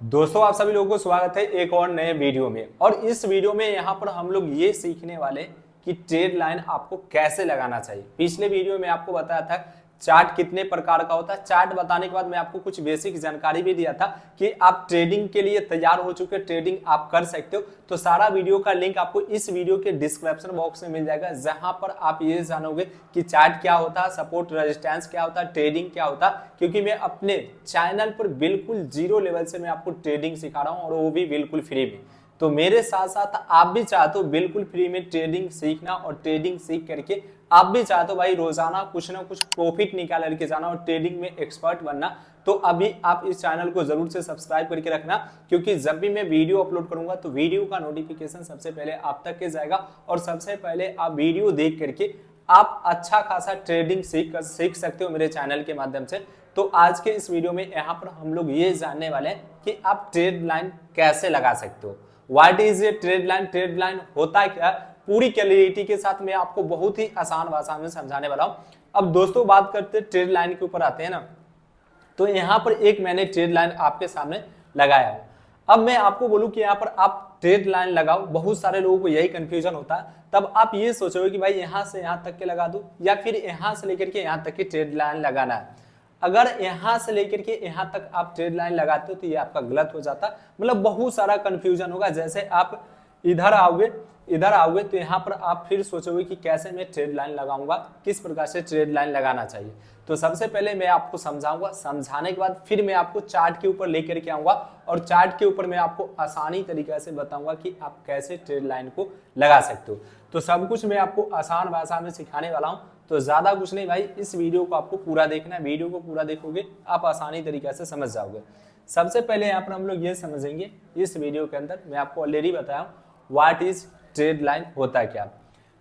दोस्तों आप सभी लोगों को स्वागत है एक और नए वीडियो में। और इस वीडियो में यहाँ पर हम लोग ये सीखने वाले कि ट्रेड लाइन आपको कैसे लगाना चाहिए। पिछले वीडियो में आपको बताया था चार्ट कितने प्रकार का होता है। चार्ट बताने के बाद मैं आपको कुछ बेसिक जानकारी भी दिया था कि आप ट्रेडिंग के लिए तैयार हो चुके, ट्रेडिंग आप कर सकते हो। तो सारा वीडियो का लिंक आपको इस वीडियो के डिस्क्रिप्शन बॉक्स में मिल जाएगा, जहां पर आप ये जानोगे कि चार्ट क्या होता है, सपोर्ट रेजिस्टेंस क्या होता है, ट्रेडिंग क्या होता है। क्योंकि मैं अपने चैनल पर बिल्कुल जीरो लेवल से मैं आपको ट्रेडिंग सिखा रहा हूँ, और वो भी बिल्कुल फ्री में। तो मेरे साथ साथ आप भी चाहते हो बिल्कुल फ्री में ट्रेडिंग सीखना, और ट्रेडिंग सीख करके आप भी चाहते हो भाई रोजाना कुछ ना कुछ प्रॉफिट निकाल करके जाना और ट्रेडिंग में एक्सपर्ट बनना, तो अभी आप इस चैनल को जरूर से सब्सक्राइब करके रखना। क्योंकि जब भी मैं वीडियो अपलोड करूंगा तो वीडियो का नोटिफिकेशन सबसे पहले आप तक के जाएगा, और सबसे पहले आप वीडियो देख करके आप अच्छा खासा ट्रेडिंग सीख सकते हो मेरे चैनल के माध्यम से। तो आज के इस वीडियो में यहाँ पर हम लोग ये जानने वाले हैं कि आप ट्रेड लाइन कैसे लगा सकते हो। What is a trade line, trade line होता है क्या, पूरी क्लैरिटी के साथ मैं आपको बहुत ही आसान भाषा में समझाने वाला हूं। अब दोस्तों बात करते हैं ट्रेड लाइन के ऊपर आते हैं ना, तो यहाँ पर एक मैंने ट्रेड लाइन आपके सामने लगाया है। अब मैं आपको बोलूं कि यहाँ पर आप ट्रेड लाइन लगाओ, बहुत सारे लोगों को यही कंफ्यूजन होता है। तब आप ये सोचोगे कि भाई यहाँ से यहाँ तक के लगा दूं, या फिर यहाँ से लेकर के यहाँ तक की ट्रेड लाइन लगाना है। अगर यहाँ से लेकर के यहाँ तक आप ट्रेड लाइन लगाते हो तो ये आपका गलत हो जाता, मतलब बहुत सारा कंफ्यूजन होगा। जैसे आप इधर आओगे तो यहाँ पर आप फिर सोचोगे कि कैसे मैं ट्रेड लाइन लगाऊंगा, किस प्रकार से ट्रेड लाइन लगाना चाहिए। तो सबसे पहले मैं आपको समझाऊंगा, समझाने के बाद फिर मैं आपको चार्ट के ऊपर लेकर के आऊंगा, और चार्ट के ऊपर मैं आपको आसानी तरीके से बताऊंगा कि आप कैसे ट्रेड लाइन को लगा सकते हो। तो सब कुछ मैं आपको आसान भाषा में सिखाने वाला हूँ, तो ज्यादा कुछ नहीं भाई, इस वीडियो को आपको पूरा देखना है। वीडियो को पूरा देखोगे आप आसानी तरीके से समझ जाओगे। सबसे पहले यहाँ पर हम लोग ये समझेंगे, इस वीडियो के अंदर मैं आपको ऑलरेडी बताया व्हाट इज ट्रेड लाइन होता है क्या।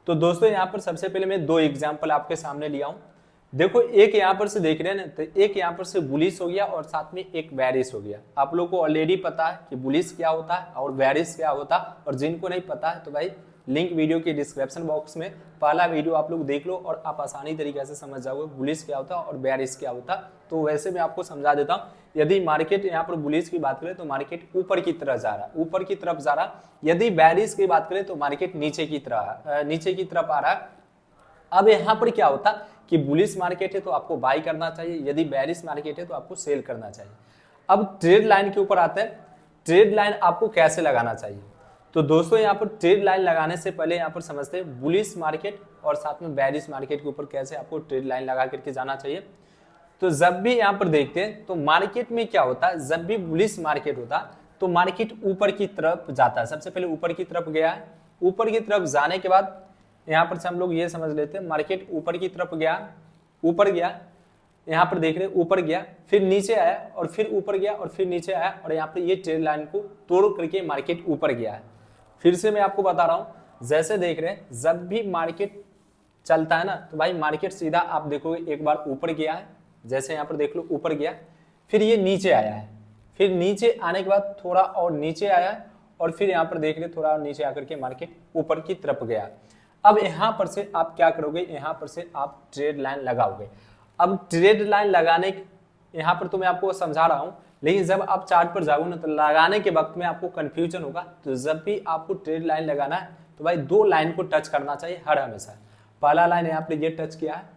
तो दोस्तों यहाँ पर सबसे पहले मैं दो एग्जांपल आपके सामने लिया हूँ। देखो एक यहाँ पर से देख रहे हैं ना, तो एक यहाँ पर से बुलिश हो गया और साथ में एक बैरिश हो गया। आप लोगों को ऑलरेडी पता है कि बुलिश क्या होता है और बैरिश क्या होता है, और जिनको नहीं पता है तो भाई लिंक वीडियो के डिस्क्रिप्शन बॉक्स में पहला वीडियो आप लोग देख लो, और आप आसानी तरीके से समझ जाओगे बुलिश क्या होता है और बैरिश क्या होता है। तो वैसे मैं आपको समझा देता हूँ। यदि मार्केट यहाँ पर बुलिश की बात करें तो मार्केट ऊपर की तरफ जा रहा, ऊपर की तरफ जा रहा। यदि बैरिश की बात करें तो मार्केट नीचे की तरफ आ रहा है। अब यहाँ पर क्या होता कि बुलिश मार्केट है तो आपको बाई करना चाहिए, यदि बैरिश मार्केट है तो आपको सेल करना चाहिए। अब ट्रेड लाइन के ऊपर आते हैं, ट्रेड लाइन आपको कैसे लगाना चाहिए। तो दोस्तों यहाँ पर ट्रेड लाइन लगाने से पहले यहाँ पर समझते हैं बुलिश मार्केट और साथ में बैरिश मार्केट के ऊपर कैसे आपको ट्रेड लाइन लगा करके जाना चाहिए। तो जब भी यहाँ पर देखते हैं तो मार्केट में क्या होता है, जब भी बुलिश मार्केट होता तो मार्केट ऊपर की तरफ जाता है। सबसे पहले ऊपर की तरफ गया है, ऊपर की तरफ जाने के बाद यहाँ पर से हम लोग ये समझ लेते हैं मार्केट ऊपर की तरफ गया, ऊपर गया, यहाँ पर देख रहे हैं ऊपर गया, फिर नीचे आया और फिर ऊपर गया और फिर नीचे आया, और यहाँ पर ये ट्रेड लाइन को तोड़ करके मार्केट ऊपर गया है। फिर से मैं आपको बता रहा हूँ, जैसे देख रहे हैं जब भी मार्केट चलता है ना तो भाई मार्केट सीधा आप देखोगे एक बार ऊपर गया है, जैसे यहाँ पर देख लो ऊपर गया, फिर ये नीचे आया है, फिर नीचे आने के बाद थोड़ा और नीचे आया है, और फिर यहाँ पर देख रहे थोड़ा और नीचे आकर के मार्केट ऊपर की तरफ गया। अब यहाँ पर से आप क्या करोगे, यहाँ पर से आप ट्रेड लाइन लगाओगे। अब ट्रेड लाइन लगाने यहाँ पर तो मैं आपको समझा रहा हूँ, लेकिन जब आप चार्ट पर जाओगे ना तो लगाने के वक्त में आपको कंफ्यूजन होगा। तो जब भी आपको ट्रेड लाइन लगाना है तो भाई दो लाइन को टच करना चाहिए हर हमेशा। पहला लाइन यहाँ पर ये टच किया है,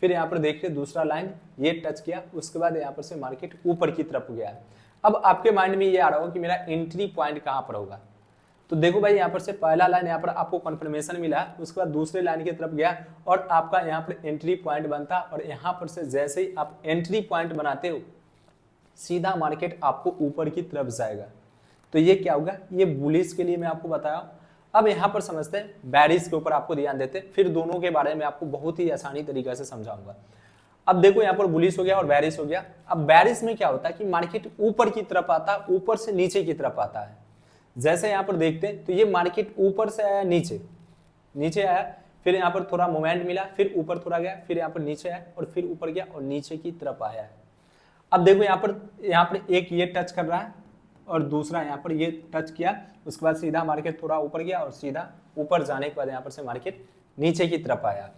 फिर यहाँ पर देखिए दूसरा लाइन ये टच किया, उसके बाद यहाँ पर से मार्केट ऊपर की तरफ गया है। अब आपके माइंड में ये आ रहा होगा कि मेरा एंट्री पॉइंट कहाँ पर होगा। तो देखो भाई यहाँ पर से पहला लाइन यहाँ पर आपको कंफर्मेशन मिला, उसके बाद दूसरे लाइन की तरफ गया और आपका यहाँ पर एंट्री पॉइंट बनता, और यहाँ पर से जैसे ही आप एंट्री पॉइंट बनाते हो सीधा मार्केट आपको ऊपर की तरफ जाएगा। तो ये क्या होगा, ये बुलिश के लिए मैं आपको बताया। अब यहाँ पर समझते हैं बैरिश के ऊपर आपको ध्यान देते हैं, फिर दोनों के बारे में आपको बहुत ही आसानी तरीके से समझाऊंगा। अब देखो यहाँ पर बुलिश हो गया और बैरिश हो गया। अब बैरिश में क्या होता है कि मार्केट ऊपर की तरफ आता है, ऊपर से नीचे की तरफ आता है। जैसे यहाँ पर देखते हैं तो ये मार्केट ऊपर से आया, नीचे आया, फिर यहाँ पर थोड़ा मोमेंट मिला, फिर ऊपर थोड़ा गया, फिर यहाँ पर नीचे आया और फिर ऊपर गया और नीचे की तरफ आया है। अब देखो यहाँ पर एक ये टच कर रहा है और दूसरा यहाँ पर ये टच किया, उसके बाद सीधा मार्केट थोड़ा ऊपर गया और सीधा ऊपर जाने के बाद यहाँ पर से मार्केट नीचे की तरफ आया।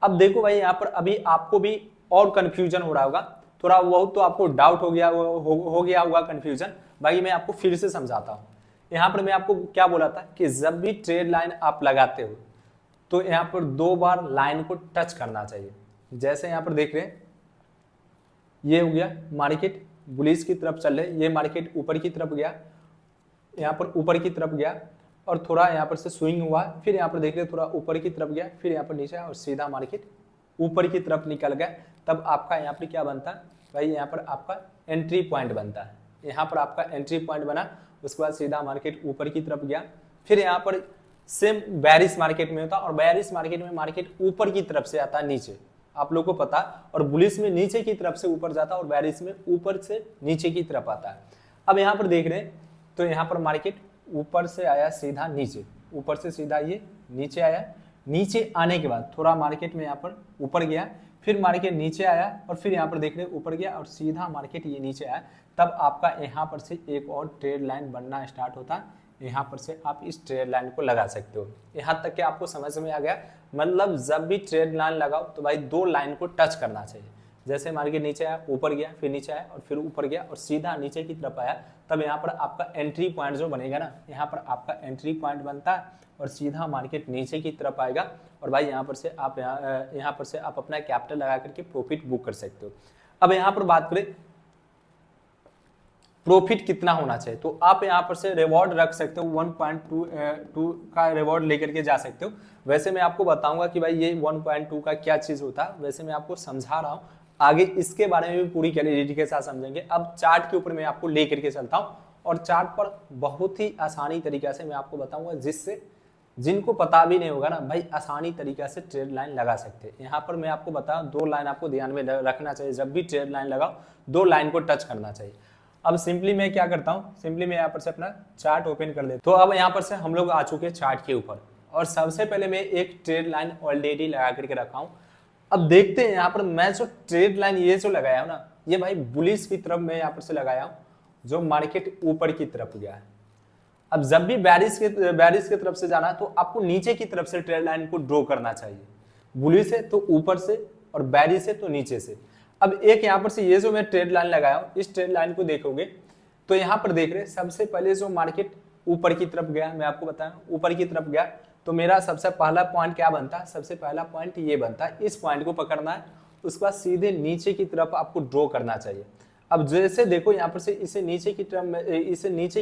अब देखो भाई यहाँ पर अभी आपको भी और कंफ्यूजन हो रहा होगा, थोड़ा बहुत तो आपको डाउट हो गया होगा कंफ्यूजन। भाई मैं आपको फिर से समझाता हूँ। यहाँ पर मैं आपको क्या बोला था कि जब भी ट्रेड लाइन आप लगाते हो तो यहाँ पर 2 बार लाइन को टच करना चाहिए। जैसे यहाँ पर देख रहे हैं, ये हो गया मार्केट बुलिश की तरफ चल रहे, ये मार्केट ऊपर की तरफ गया, यहाँ पर ऊपर की तरफ गया और थोड़ा यहाँ पर से स्विंग हुआ, फिर यहाँ पर देख रहे थोड़ा ऊपर की तरफ गया, फिर यहाँ पर नीचे और सीधा मार्केट ऊपर की तरफ निकल गया। तब आपका यहाँ पर क्या बनता है भाई, यहाँ पर आपका एंट्री पॉइंट बनता है। यहाँ पर आपका एंट्री पॉइंट बना, उसके बाद सीधा मार्केट ऊपर की तरफ गया। फिर यहाँ पर सेम बेरिश मार्केट में होता, और बेरिश मार्केट में मार्केट ऊपर की तरफ से आता है नीचे, आप लोगों को पता। और बुलिश में नीचे की तरफ से ऊपर जाता है और बेरिश में ऊपर से नीचे की तरफ आता है। अब यहाँ पर देख रहे हैं तो यहाँ पर मार्केट ऊपर से आया सीधा नीचे, ऊपर से सीधा ये नीचे आया। नीचे आने के बाद थोड़ा मार्केट में यहाँ पर ऊपर गया, फिर मार्केट नीचे आया और फिर यहाँ पर देख रहे ऊपर गया और सीधा मार्केट ये नीचे आया। तब आपका यहाँ पर से एक और ट्रेड लाइन बनना स्टार्ट होता है। यहाँ पर से आप इस ट्रेड लाइन को लगा सकते हो। यहाँ तक कि आपको समझ में आ गया। मतलब जब भी ट्रेड लाइन लगाओ तो भाई 2 लाइन को टच करना चाहिए। जैसे मार्केट नीचे आया, ऊपर गया, फिर नीचे आया और फिर ऊपर गया और सीधा नीचे की तरफ आया, तब यहाँ पर आपका एंट्री पॉइंट जो बनेगा ना, यहाँ पर आपका एंट्री पॉइंट बनता है और सीधा मार्केट नीचे की तरफ आएगा। और भाई यहाँ पर से आप यहाँ पर से आप अपना कैपिटल लगा करके प्रॉफिट बुक कर सकते हो। अब यहाँ पर बात करें प्रॉफिट कितना होना चाहिए, तो आप यहाँ पर से रिवॉर्ड रख सकते हो, 1.2 का रिवॉर्ड लेकर के जा सकते हो। वैसे मैं आपको बताऊंगा कि भाई ये 1.2 का क्या चीज होता है, वैसे मैं आपको समझा रहा हूँ। आगे इसके बारे में भी पूरी क्लैरिटी के साथ समझेंगे। अब चार्ट के ऊपर मैं आपको लेकर के चलता हूँ और चार्ट पर बहुत ही आसानी तरीके से मैं आपको बताऊंगा, जिससे जिनको पता भी नहीं होगा ना भाई आसानी तरीके से ट्रेड लाइन लगा सकते हैं। यहाँ पर मैं आपको बताऊं 2 लाइन आपको ध्यान में रखना चाहिए। जब भी ट्रेड लाइन लगाओ 2 लाइन को टच करना चाहिए। अब सिंपली मैं क्या करता हूँ, सिंपली मैं यहाँ पर से अपना चार्ट ओपन कर देता हूँ। तो अब यहाँ पर से हम लोग आ चुके हैं चार्ट के ऊपर और सबसे पहले मैं एक ट्रेड लाइन ऑलरेडी लगा करके रखा हूँ। अब देखते हैं यहाँ पर मैं जो ट्रेड लाइन ये जो लगाया हूँ ना, ये भाई बुलिश की तरफ मैं यहाँ पर से लगाया हूँ, जो मार्केट ऊपर की तरफ गया है। अब जब भी बेरिश की तरफ से जाना तो आपको नीचे की तरफ से ट्रेड लाइन को ड्रॉ करना चाहिए। बुलिश है तो ऊपर से और बेरिश है तो नीचे से। अब एक यहाँ पर से ये जो मैं ट्रेड लाइन लगाया हूँ, इस ट्रेड लाइन को देखोगे तो यहाँ पर देख रहे सबसे पहले जो मार्केट ऊपर की तरफ गया, मैं आपको बताया ऊपर की तरफ गया, तो मेरा सबसे पहला पॉइंट क्या बनता है, सबसे पहला पॉइंट ये बनता है, इस पॉइंट को पकड़ना है, उसके बाद सीधे नीचे की तरफ आपको ड्रॉ करना चाहिए। अब जैसे देखो यहाँ पर से इसे नीचे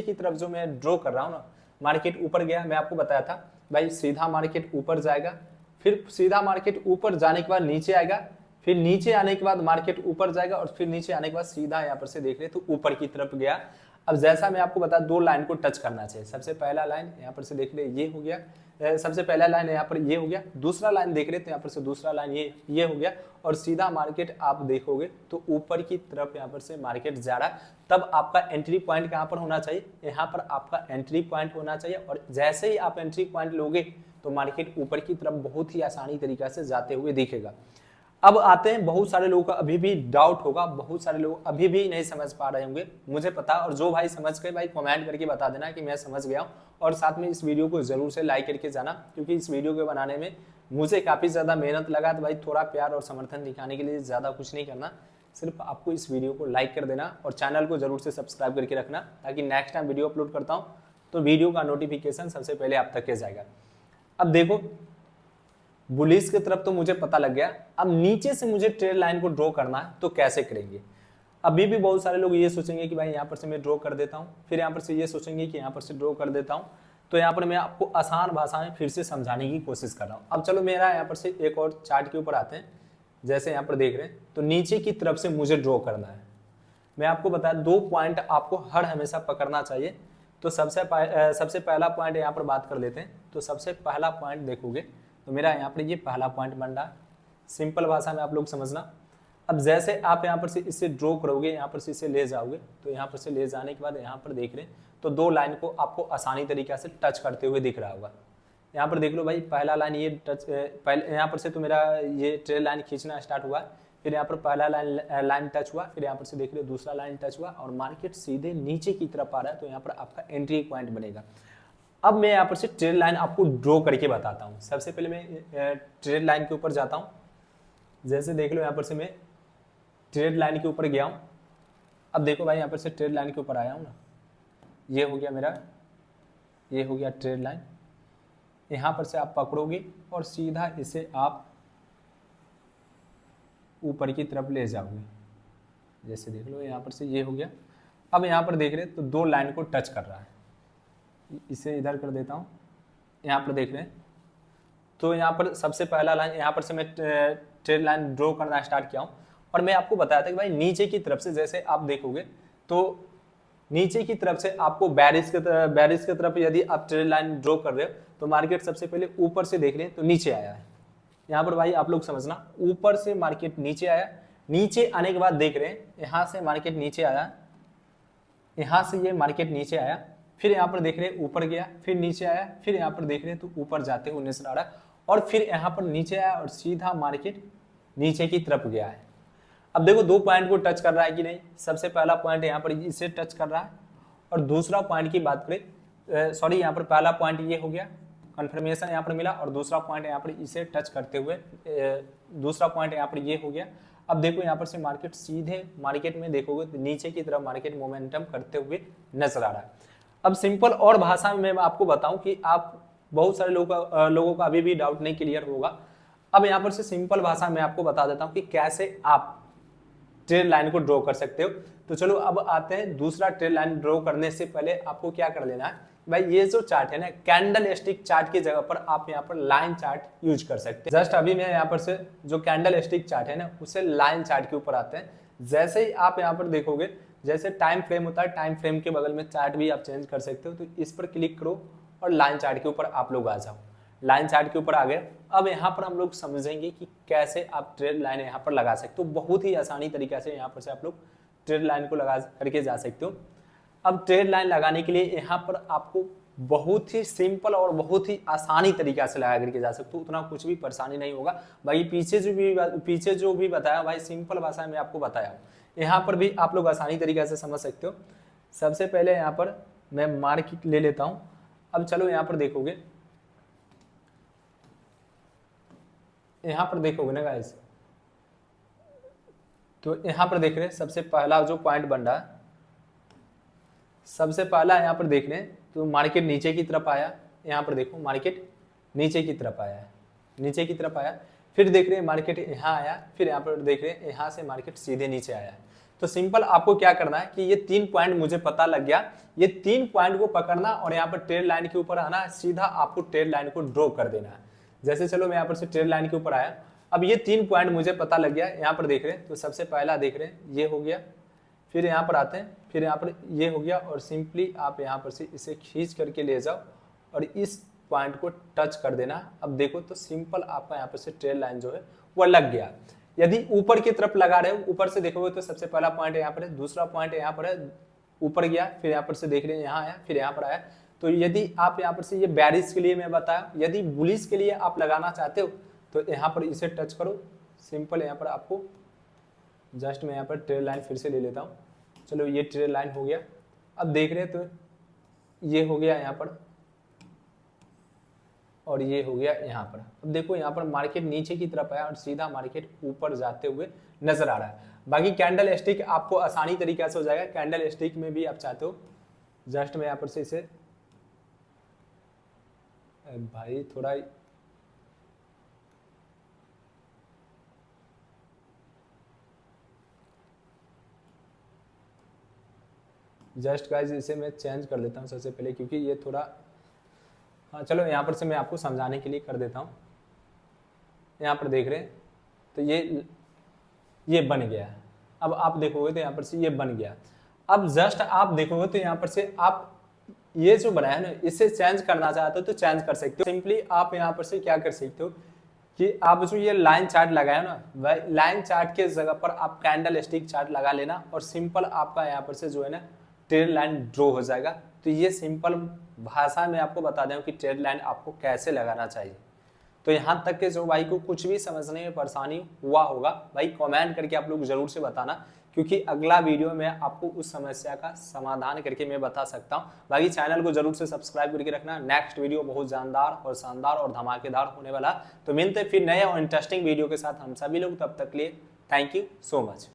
की तरफ जो मैं ड्रॉ कर रहा हूँ ना, मार्केट ऊपर गया, मैं आपको बताया था भाई सीधा मार्केट ऊपर जाएगा, फिर सीधा मार्केट ऊपर जाने के बाद नीचे आएगा, फिर नीचे आने के बाद मार्केट ऊपर जाएगा और फिर नीचे आने के बाद सीधा यहाँ पर से देख रहे तो ऊपर की तरफ गया। अब जैसा मैं आपको बता 2 लाइन को टच करना चाहिए। सबसे पहला लाइन यहाँ पर से देख रहे ये हो गया, सबसे पहला लाइन यहाँ पर ये हो गया, दूसरा लाइन देख रहे थे यहाँ पर से दूसरा लाइन ये हो गया और सीधा मार्केट आप देखोगे तो ऊपर की तरफ यहाँ पर से मार्केट जा रहा है। तब आपका एंट्री पॉइंट कहाँ पर होना चाहिए, यहाँ पर आपका एंट्री पॉइंट होना चाहिए। और जैसे ही आप एंट्री पॉइंट लोगे तो मार्केट ऊपर की तरफ बहुत ही आसानी तरीके से जाते हुए दिखेगा। अब आते हैं, बहुत सारे लोगों का अभी भी डाउट होगा, बहुत सारे लोग अभी भी नहीं समझ पा रहे होंगे, मुझे पता। और जो भाई समझ गए भाई कमेंट करके बता देना कि मैं समझ गया हूँ। और साथ में इस वीडियो को जरूर से लाइक करके जाना, क्योंकि इस वीडियो के बनाने में मुझे काफ़ी ज़्यादा मेहनत लगा। तो भाई थोड़ा प्यार और समर्थन दिखाने के लिए ज़्यादा कुछ नहीं करना, सिर्फ आपको इस वीडियो को लाइक कर देना और चैनल को जरूर से सब्सक्राइब करके रखना, ताकि नेक्स्ट टाइम वीडियो अपलोड करता हूँ तो वीडियो का नोटिफिकेशन सबसे पहले आप तक के जाएगा। अब देखो बुलिश की तरफ तो मुझे पता लग गया, अब नीचे से मुझे ट्रेड लाइन को ड्रॉ करना है तो कैसे करेंगे। अभी भी बहुत सारे लोग ये सोचेंगे कि भाई यहाँ पर से मैं ड्रॉ कर देता हूँ, फिर यहाँ पर से ये सोचेंगे कि यहाँ पर से ड्रॉ कर देता हूँ। तो यहाँ पर मैं आपको आसान भाषा में फिर से समझाने की कोशिश कर रहा हूँ। अब चलो मेरा यहाँ पर से एक और चार्ट के ऊपर आते हैं। जैसे यहाँ पर देख रहे हैं तो नीचे की तरफ से मुझे ड्रॉ करना है। मैं आपको बताया 2 पॉइंट आपको हर हमेशा पकड़ना चाहिए। तो सबसे पहला पॉइंट यहाँ पर बात कर लेते हैं। तो सबसे पहला पॉइंट देखोगे तो मेरा यहाँ पर ये पहला पॉइंट बन रहा है। सिंपल भाषा में आप लोग समझना। अब जैसे आप यहाँ पर से इसे ड्रॉ करोगे, यहाँ पर से इसे ले जाओगे, तो यहाँ पर से ले जाने के बाद यहाँ पर देख रहे हैं तो 2 लाइन को आपको आसानी तरीके से टच करते हुए दिख रहा होगा। यहाँ पर देख लो भाई पहला लाइन ये टच, पहले यहाँ पर से तो मेरा ये ट्रेड लाइन खींचना स्टार्ट हुआ, फिर यहाँ पर पहला लाइन टच हुआ, फिर यहाँ पर से देख रहे दूसरा लाइन टच हुआ और मार्केट सीधे नीचे की तरफ आ रहा है। तो यहाँ पर आपका एंट्री पॉइंट बनेगा। अब मैं यहाँ पर से ट्रेड लाइन आपको ड्रॉ करके बताता हूँ। सबसे पहले मैं ट्रेड लाइन के ऊपर जाता हूँ। जैसे देख लो यहाँ पर से मैं ट्रेड लाइन के ऊपर गया हूँ। अब देखो भाई यहाँ पर से ट्रेड लाइन के ऊपर आया हूँ ना, ये हो गया मेरा, ये हो गया ट्रेड लाइन। यहाँ पर से आप पकड़ोगे और सीधा इसे आप ऊपर की तरफ ले जाओगे, जैसे देख लो यहाँ पर से ये हो गया। अब यहाँ पर देख रहे हैं तो दो लाइन को टच कर रहा है, इसे इधर कर देता हूँ। यहाँ पर देख रहे हैं तो यहाँ पर सबसे पहला लाइन, यहाँ पर से मैं ट्रेड लाइन ड्रॉ करना स्टार्ट किया हूँ। और मैं आपको बताया था कि भाई नीचे की तरफ से जैसे आप देखोगे तो नीचे की तरफ से आपको बैरिश की तरफ यदि आप ट्रेड लाइन ड्रॉ कर रहे हो तो मार्केट सबसे पहले ऊपर से देख रहे हैं तो नीचे आया है। यहाँ पर भाई आप लोग समझना, ऊपर से मार्केट नीचे आया, नीचे आने के बाद देख रहे हैं यहाँ से मार्केट नीचे आया, यहाँ से ये मार्केट नीचे आया, फिर यहाँ पर देख रहे हैं ऊपर गया, फिर नीचे आया, फिर यहाँ पर देख रहे हैं तो ऊपर जाते हुए नजर आ रहा है, और फिर यहाँ पर नीचे आया और सीधा मार्केट नीचे की तरफ गया है। अब देखो दो पॉइंट को टच कर रहा है कि नहीं। सबसे पहला पॉइंट यहाँ पर इसे टच कर रहा है, और दूसरा पॉइंट की बात करें, सॉरी यहाँ पर पहला पॉइंट ये हो गया, कंफर्मेशन यहाँ पर मिला, और दूसरा पॉइंट यहाँ पर इसे टच करते हुए दूसरा पॉइंट यहाँ पर ये हो गया। अब देखो यहाँ पर से मार्केट सीधे मार्केट में देखोगे तो नीचे की तरफ मार्केट मोमेंटम करते हुए नजर आ रहा है। अब सिंपल और भाषा में मैं आपको बताऊं कि आप बहुत सारे लोगों का अभी भी डाउट नहीं क्लियर होगा। अब यहाँ पर से सिंपल भाषा में आपको बता देता हूं कि कैसे आप ट्रेड लाइन को ड्रॉ कर सकते हो। तो चलो अब आते हैं दूसरा ट्रेड लाइन ड्रॉ करने से पहले आपको क्या कर लेना है भाई, ये जो चार्ट है ना, कैंडल स्टिक चार्ट की जगह पर आप यहाँ पर लाइन चार्ट यूज कर सकते हैं। जस्ट अभी मैं यहाँ पर से जो कैंडल स्टिक चार्ट है ना, उसे लाइन चार्ट के ऊपर आते हैं। जैसे ही आप यहाँ पर देखोगे, जैसे टाइम फ्रेम होता है, टाइम फ्रेम के बगल में चार्ट भी आप चेंज कर सकते हो, तो इस पर क्लिक करो और लाइन चार्ट के ऊपर आप लोग आ जाओ। लाइन चार्ट के ऊपर आ गए। अब यहाँ पर हम लोग समझेंगे कि कैसे आप ट्रेड लाइन यहाँ पर लगा सकते हो। बहुत ही आसानी तरीके से यहाँ पर से आप लोग ट्रेड लाइन को लगा करके जा सकते हो। अब ट्रेड लाइन लगाने के लिए यहाँ पर आपको बहुत ही सिंपल और बहुत ही आसानी तरीका से लगा करके जा सकते हो, उतना कुछ भी परेशानी नहीं होगा भाई। पीछे जो भी बताया भाई सिंपल भाषा में आपको बताया, यहाँ पर भी आप लोग आसानी तरीके से समझ सकते हो। सबसे पहले यहाँ पर मैं मार्क ले लेता हूँ। अब चलो यहाँ पर देखोगे, यहाँ पर देखोगे ना गाइस, तो यहाँ पर देख रहे हैं सबसे पहला जो पॉइंट बन रहा है, सबसे पहला यहाँ पर देख रहे हैं तो मार्केट नीचे की तरफ आया। यहाँ पर देखो मार्केट नीचे की तरफ आया है, नीचे की तरफ आया, फिर देख रहे हैं मार्केट यहाँ आया, फिर यहाँ पर देख रहे हैं यहाँ से मार्केट सीधे नीचे आया है। तो सिंपल आपको क्या करना है कि ये 3 पॉइंट मुझे पता लग गया, ये 3 पॉइंट को पकड़ना और यहाँ पर ट्रेड लाइन के ऊपर आना, सीधा आपको ट्रेड लाइन को ड्रॉ कर देना है। जैसे चलो मैं यहाँ पर से ट्रेड लाइन के ऊपर आया, अब ये 3 पॉइंट मुझे पता लग गया। यहाँ पर देख रहे हैं तो सबसे पहला देख रहे हैं ये हो गया, फिर यहाँ पर आते हैं, फिर यहाँ पर ये हो गया, और सिंपली आप यहाँ पर से इसे खींच करके ले जाओ और इस पॉइंट को टच कर देना। अब देखो तो सिंपल आपका यहाँ पर से ट्रेड लाइन जो है वो लग गया। यदि ऊपर की तरफ लगा रहे हो, ऊपर से देखोगे तो सबसे पहला पॉइंट यहाँ पर है, दूसरा पॉइंट यहाँ पर है, ऊपर गया, फिर यहाँ पर से देख रहे हैं यहाँ आया, फिर यहाँ पर आया। तो यदि आप यहाँ पर से ये बैरिश के लिए मैं बताया, यदि बुलिश के लिए आप लगाना चाहते हो तो यहाँ पर इसे टच करो। सिंपल यहाँ पर आपको जस्ट मैं यहाँ पर ट्रेड लाइन फिर से ले लेता हूँ। चलो ये ट्रेड लाइन हो गया। अब देख रहे हैं तो ये हो गया यहाँ पर, और ये हो गया यहाँ पर। अब देखो यहाँ पर मार्केट नीचे की तरफ आया और सीधा मार्केट ऊपर जाते हुए नजर आ रहा है। बाकी कैंडल स्टिक आपको आसानी तरीके से हो जाएगा। कैंडल स्टिक में भी आप चाहते हो, जस्ट मैं यहाँ पर से इसे भाई थोड़ा जस्ट गाइस इसे मैं चेंज कर देता हूँ सबसे पहले, क्योंकि ये थोड़ा, हाँ चलो यहाँ पर से मैं आपको समझाने के लिए कर देता हूँ। यहाँ पर देख रहे हैं तो ये बन गया है। अब आप देखोगे तो यहाँ पर से ये बन गया। अब जस्ट आप देखोगे तो यहाँ पर से आप ये जो बनाया है ना, इसे चेंज करना चाहते हो तो चेंज कर सकते हो। सिंपली आप यहाँ पर से क्या कर सकते हो कि आप जो ये लाइन चार्ट लगाया ना, वह लाइन चार्ट के जगह पर आप कैंडल स्टिक चार्ट लगा लेना, और सिंपल आपका यहाँ पर से जो है ना ट्रेड लाइन ड्रॉ हो जाएगा। तो ये सिंपल भाषा में आपको बता दें कि ट्रेड लाइन आपको कैसे लगाना चाहिए। तो यहाँ तक के जो भाई को कुछ भी समझने में परेशानी हुआ होगा भाई कमेंट करके आप लोग जरूर से बताना, क्योंकि अगला वीडियो में आपको उस समस्या का समाधान करके मैं बता सकता हूँ। बाकी चैनल को जरूर से सब्सक्राइब करके रखना। नेक्स्ट वीडियो बहुत जानदार और शानदार और धमाकेदार होने वाला। तो मिलते फिर नए और इंटरेस्टिंग वीडियो के साथ हम सभी लोग, तब तक के लिए थैंक यू सो मच।